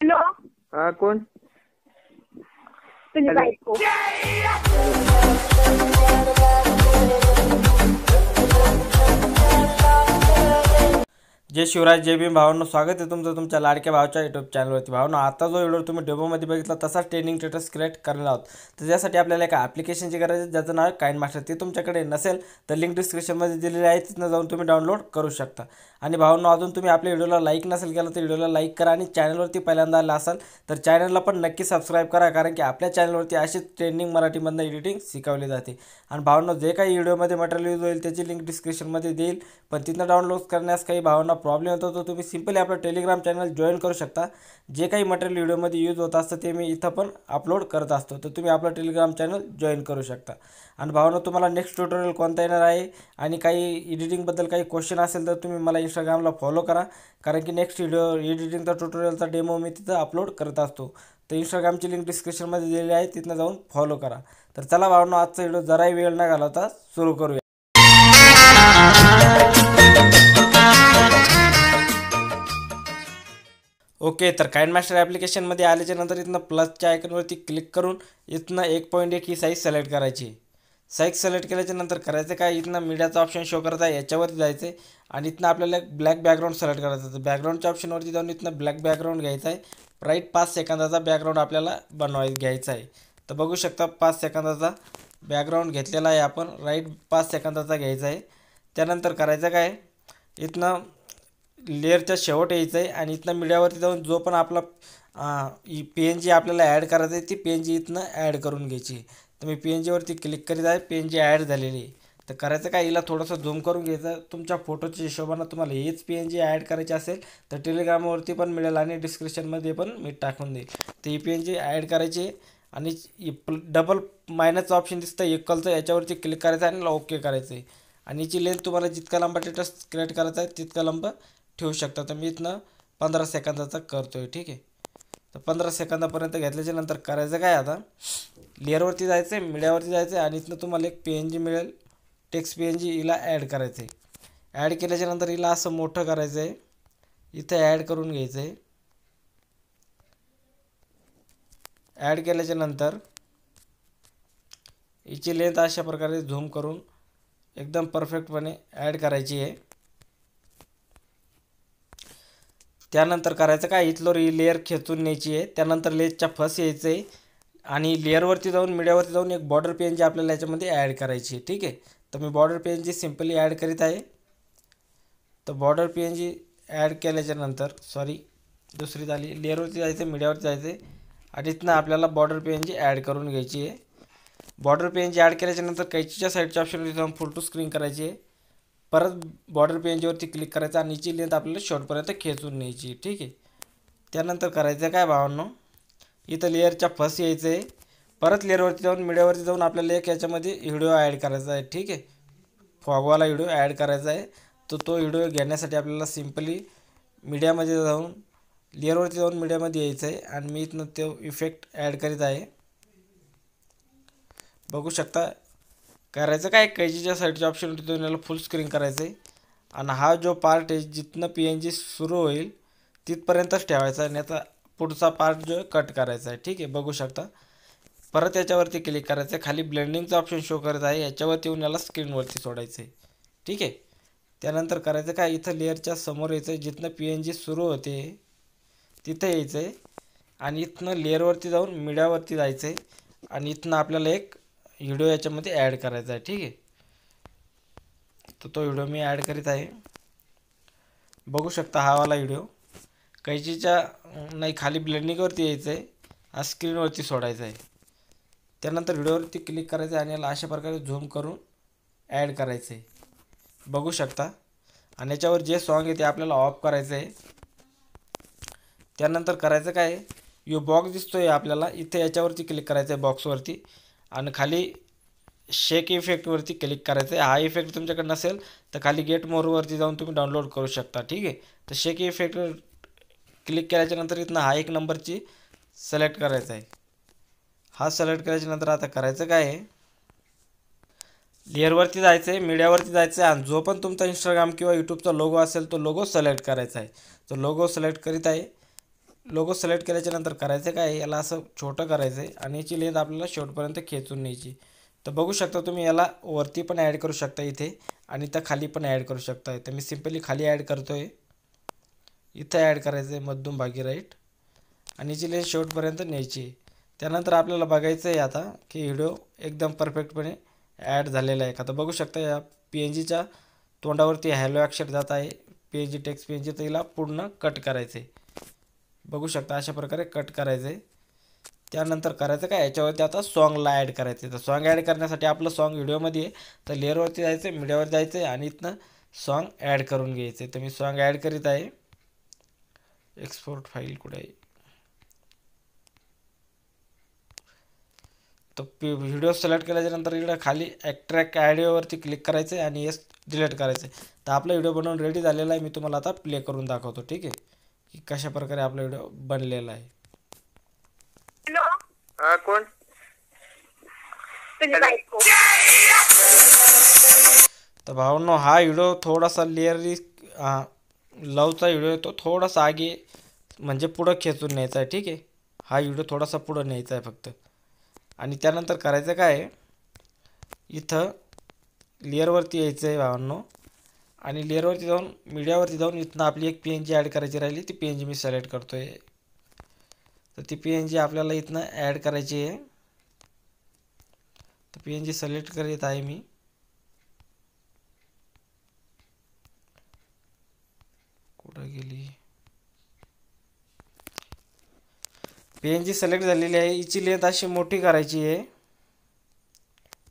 Hello, हा कोण? तुझी हॅलो. बायको. जय शिवराज, जय भीम भावांनो, स्वागत आहे तुमचं तुमच्या लाडक्या भावाच्या यूट्यूब चॅनलवरती. भावांनो, आता जो व्हिडिओ तुम्ही डेमोमध्ये बघितला तसाच ट्रेनिंग स्टेटस क्रिएट करणार आहोत. तर त्यासाठी आपल्याला एका ॲप्लिकेशनची गरज आहे ज्याचं नाव आहे काइंडमास्टर. ते तुमच्याकडे नसेल तर लिंक डिस्क्रिप्शनमध्ये दिलेली आहे, तिथनं जाऊन तुम्ही डाउनलोड करू शकता. आणि भावांनो, अजून तुम्ही आपल्या व्हिडिओला लाईक नसेल केलं तर व्हिडिओला लाईक करा आणि चॅनलवरती पहिल्यांदा आला असाल तर चॅनलला पण नक्की सबस्क्राईब करा, कारण की आपल्या चॅनलवरती अशीच ट्रेंडिंग मराठीमधनं एडिटिंग शिकवली जाते. आणि भावांनो, जे काही व्हिडिओमध्ये मटेरियल यूज होईल त्याची लिंक डिस्क्रिप्शनमध्ये देईल, पण तिथनं डाउनलोड करण्यास काही भावांना प्रॉब्लेम होतो तर तुम्ही सिंपली आपलं टेलिग्राम चॅनल जॉईन करू शकता. जे काही मटेरियल व्हिडिओमध्ये यूज होत असतं ते मी इथं पण अपलोड करत असतो, तर तुम्ही आपलं टेलिग्राम चॅनल जॉईन करू शकता. आणि भावांनो, तुम्हाला नेक्स्ट ट्युटोरियल कोणता येणार आहे आणि काही एडिटिंगबद्दल काही क्वेश्चन असेल तर तुम्ही मला इंस्टाग्रामला फॉलो करा, कारण की नेक्स्ट व्हिडिओ एडिटिंगचा ट्युटोरियलचा डेमो मी तिथं अपलोड करत असतो. तर इंस्टाग्रामची लिंक डिस्क्रिप्शनमध्ये दिलेली आहे, तिथनं जाऊन फॉलो करा. तर चला भावांनो, आजचा व्हिडिओ जराही वेळ न घालवता सुरू करूया. ओके, तर काइंडमास्टर ॲप्लिकेशनमध्ये आल्याच्यानंतर इथनं प्लसच्या आयकॉनवरती क्लिक करून इथनं 1.1 ही साईज सिलेक्ट करायची. साईज सिलेक्ट केल्याच्यानंतर करायचं काय, इथनं मीडियाचा ऑप्शन शो करत आहे याच्यावरती जायचं आहे आणि इथनं आपल्याला एक ब्लॅक बॅकग्राऊंड सिलेक्ट करायचं. तर बॅकग्राऊंडच्या ऑप्शनवरती जाऊन इथनं ब्लॅक बॅकग्राऊंड घ्यायचा आहे. राईट 5 सेकंदाचा बॅकग्राऊंड आपल्याला घ्यायचा आहे. तर बघू शकता 5 सेकंदाचा बॅकग्राऊंड घेतलेला आहे आपण. राईट 5 सेकंदाचा घ्यायचा आहे. त्यानंतर करायचं काय, इथनं लेअरच्या शेवट यायचं आहे आणि इथनं मीडियावरती जाऊन जो पण आपला PNG आपल्याला ॲड करायचं आहे ती PNG इथनं ॲड करून घ्यायची. तर मी PNGवरती क्लिक करीत आहे. PNG ॲड झालेली आहे. तर करायचं काय, हिला थोडंसं झूम करून घ्यायचं. तुमच्या फोटोच्या हिशोबानं तुम्हाला हेच PNG ॲड करायची असेल तर टेलिग्रामवरती पण मिळेल आणि डिस्क्रिप्शनमध्ये पण मी टाकून देईल. तर ही PNG ॲड करायची आणि डबल मायनसचं ऑप्शन दिसतं इक्वलचं, याच्यावरती क्लिक करायचं आणि ओके करायचं आहे. आणि याची लेंथ तुम्हाला जितका लांब स्टेटस क्रिएट करायचा आहे तितका लांब ठेवू शकता. तर मी इथनं 15 सेकंदाचा करतो आहे. ठीक आहे, तर 15 सेकंदापर्यंत घेतल्याच्या नंतर करायचं काय, आता लेअरवरती जायचं आहे, मीडियावरती जायचं आहे आणि इथनं तुम्हाला एक PNG मिळेल, टेक्स्ट PNG, हिला ॲड करायचं आहे. ॲड केल्याच्यानंतर हिला असं मोठं करायचं आहे, इथं ॲड करून घ्यायचं आहे. ॲड केल्याच्यानंतर हिची लेंथ अशा प्रकारे झूम करून एकदम परफेक्टपणे ॲड करायची आहे. त्यानंतर करायचं काय, इथलं लेअर खेचून न्यायची आहे. त्यानंतर लेअरच्या फर्स्ट यायचं आहे आणि लेअरवरती जाऊन मीडियावरती जाऊन एक बॉर्डर PNG आपल्याला याच्यामध्ये ॲड करायची आहे. ठीक आहे, तर मी बॉर्डर PNG सिम्पली ॲड करीत आहे. तर बॉर्डर PNG ॲड केल्याच्यानंतर दुसरी झाली, लेअरवरती जायचं, मीडियावरती जायचं आणि इथनं आपल्याला बॉर्डर PNG ॲड करून घ्यायची आहे. बॉर्डर PNG ॲड केल्याच्यानंतर कैचीच्या साईडच्या ऑप्शनवरती जाऊन फुल टू स्क्रीन करायची आहे. परत बॉर्डर PNGवरती क्लिक करायचं आणि हिची लेंथ आपल्याला शेवटपर्यंत खेचून न्यायची. ठीक आहे, त्यानंतर करायचं काय भावांनो, इथं लेअरच्या फर्स्ट यायचं आहे. परत लेअरवरती जाऊन मीडियावरती जाऊन आपल्याला एक याच्यामध्ये व्हिडिओ ॲड करायचा आहे. ठीक आहे, फॉगवाला व्हिडिओ ॲड करायचा आहे. तर तो व्हिडिओ घेण्यासाठी आपल्याला सिम्पली मीडियामध्ये जाऊन लेअरवरती जाऊन मीडियामध्ये यायचं आहे आणि मी इथनं तो इफेक्ट ॲड करीत आहे. बघू शकता. करायचं काय, कैचीच्या साईडच्या ऑप्शनवरती जाऊन याला फुल स्क्रीन करायचं आहे आणि हा जो पार्ट आहे जिथनं PNG सुरू होईल तिथपर्यंतच ठेवायचा आणि याचा पुढचा पार्ट जो कट करायचा आहे. ठीक आहे, बघू शकता. परत याच्यावरती क्लिक करायचं आहे. खाली ब्लेंडिंगचा ऑप्शन शो करत आहे, याच्यावरती येऊन याला स्क्रीनवरती सोडायचं आहे. ठीक आहे, त्यानंतर करायचं काय, इथं लेअरच्या समोर यायचं आहे, जिथनं PNG सुरू होते तिथं यायचं आहे आणि इथनं लेअरवरती जाऊन मीडियावरती जायचं आहे आणि इथनं आपल्याला एक व्हिडिओ याच्यामध्ये ॲड करायचा आहे. ठीक आहे, तर तो व्हिडिओ मी ॲड करीत आहे. बघू शकता हा वाला व्हिडिओ कैचीच्या खाली ब्लेंडिंगवरती यायचं आहे, हा स्क्रीनवरती सोडायचा आहे. त्यानंतर व्हिडिओवरती क्लिक करायचं आहे आणि याला अशा प्रकारे झूम करून ॲड करायचं आहे. बघू शकता. आणि याच्यावर जे सॉन्ग आहे ते आपल्याला ऑफ करायचं आहे. त्यानंतर करायचं काय, यो बॉक्स दिसतो आहे आपल्याला, इथे याच्यावरती क्लिक करायचं आहे बॉक्सवरती आणि खाली शेक इफेक्टवरती क्लिक करायचं आहे. हा इफेक्ट तुमच्याकडे नसेल तर खाली गेट मोरवरती जाऊन तुम्ही डाउनलोड करू शकता. ठीक आहे, तर शेक इफेक्टवर क्लिक केल्याच्यानंतर इथनं हा एक नंबरची सिलेक्ट करायचा आहे. हा सिलेक्ट केल्याच्यानंतर आता करायचं काय आहे, लेअरवरती जायचं आहे, मीडियावरती जायचं आहे आणि जो पण तुमचा इंस्टाग्राम किंवा यूट्यूबचा लोगो असेल तो लोगो सिलेक्ट करायचा आहे. तो लोगो सिलेक्ट करीत आहे. लोगो सिलेक्ट केल्याच्यानंतर करायचं काय आहे, याला असं छोटं करायचं आहे आणि याची लेंथ आपल्याला शेवटपर्यंत खेचून न्यायची. तर बघू शकता तुम्ही याला वरती पण ॲड करू शकता इथे आणि त्या खाली पण ॲड करू शकता. तर मी सिम्पली खाली ॲड करतो आहे. इथं ॲड करायचं आहे मध्यम भागी राईट आणि याची लेंथ शेवटपर्यंत न्यायची. त्यानंतर आपल्याला बघायचं आहे आता की व्हिडिओ एकदम परफेक्टपणे ॲड झालेला आहे का. तर बघू शकता या PNGच्या तोंडावरती हॅलो अक्षर जात आहे. PNG टेक्स्ट PNG तर हिला पूर्ण कट करायचं आहे. बघू शकता अशा प्रकारे कट करायचं आहे. त्यानंतर करायचं काय, याच्यावरती आता सॉन्गला ॲड करायचं आहे. तर सॉन्ग ॲड करण्यासाठी आपलं सॉन्ग व्हिडिओमध्ये आहे. तर लेअरवरती जायचं आहे, मीडियावर जायचं आहे आणि इथनं सॉन्ग ॲड करून घ्यायचं आहे. तर मी सॉन्ग ॲड करीत आहे. एक्सपोर्ट फाईल कुठे आहे. तर व्हिडिओ सिलेक्ट केल्याच्यानंतर इकडं खाली एक्स्ट्रॅक्ट ऑडिओवरती क्लिक करायचं आहे आणि येस डिलीट करायचं आहे. तर आपला व्हिडिओ बनवून रेडी झालेला आहे. मी तुम्हाला आता प्ले करून दाखवतो, ठीक आहे, की कशा प्रकारे आपला व्हिडिओ बनलेला आहे. हॅलो कोण तुझी बायको. तर भावांनो हा व्हिडिओ थोडासा लेअरली लवचा व्हिडिओ आहे, तो थोडासा आगे म्हणजे पुढं खेचून न्यायचा आहे, ठीक आहे. हा व्हिडिओ थोडासा पुढं न्यायचा आहे फक्त. आणि त्यानंतर करायचं काय आहे, इथं लेअरवरती यायचं आहे भावांनो आणि लेअरवरती जाऊन मीडियावरती जाऊन इथनं आपली एक PNG ॲड करायची राहिली. ती PNG मी सिलेक्ट करतो आहे. तर ती PNG आपल्याला इथनं ॲड करायची आहे. तर PNG सिलेक्ट करीत आहे मी. कुठं गेली PNG सिलेक्ट झालेली आहे. हिची लेंथ अशी मोठी करायची आहे.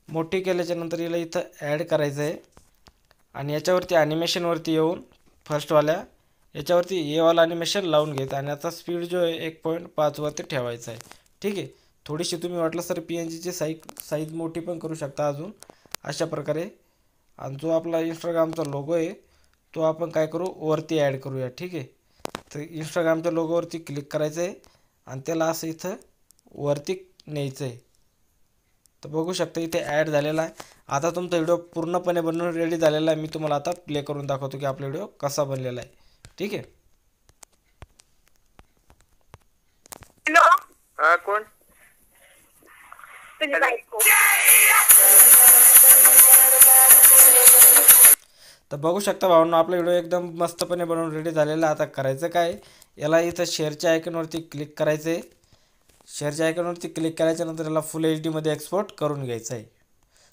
मोठी केल्याच्यानंतर हिला इथं ॲड करायचं आहे आणि याच्यावरती ॲनिमेशनवरती येऊन फर्स्टवाल्या याच्यावरती वाला ॲनिमेशन लावून घ्यायचं आणि याचा स्पीड जो आहे 1.5 वरती ठेवायचा आहे, ठीक आहे. थोडीशी तुम्ही वाटलं तर PNGची साईज मोठी पण करू शकता अजून अशा प्रकारे. आणि जो आपला इंस्टाग्रामचा लोगो आहे तो आपण काय करू वरती ॲड करूया, ठीक आहे. तर इंस्टाग्रामच्या लोगोवरती क्लिक करायचं आहे आणि त्याला असं इथं वरती न्यायचं आहे. तर बघू शकता इथे ॲड झालेला आहे. आता तुमचा व्हिडिओ पूर्णपणे बनवून रेडी झालेला आहे. मी तुम्हाला आता प्ले करून दाखवतो की आपला व्हिडिओ कसा बनलेला आहे, ठीक आहे. हॅलो कोण तुझी बायको. तर बघू शकता भावांनो आपला व्हिडिओ एकदम मस्तपणे बनवून रेडी झालेला. आता करायचं काय, याला इथं शेअरच्या आयकॉनवरती क्लिक करायचं आहे. शेअरच्या आयकॉनवरती क्लिक केल्याच्यानंतर याला फुल HD मध्ये एक्सपोर्ट करून घ्यायचं आहे.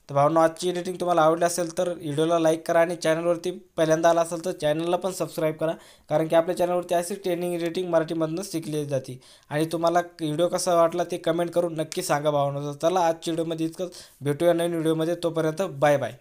तर भावांनो आजची एडिटिंग तुम्हाला आवडली असेल तर व्हिडिओला लाईक करा आणि चॅनलवरती पहिल्यांदा आला असेल तर चॅनलला पण सबस्क्राईब करा, कारण की आपल्या चॅनलवरती अशी ट्रेनिंग एडिटिंग मराठीमधून शिकली जाते. आणि तुम्हाला व्हिडिओ कसा वाटला ते कमेंट करून नक्की सांगा भावांनो. चला आजच्या व्हिडिओमध्ये इतकंच, भेटूया नवीन व्हिडिओमध्ये. तोपर्यंत बाय बाय.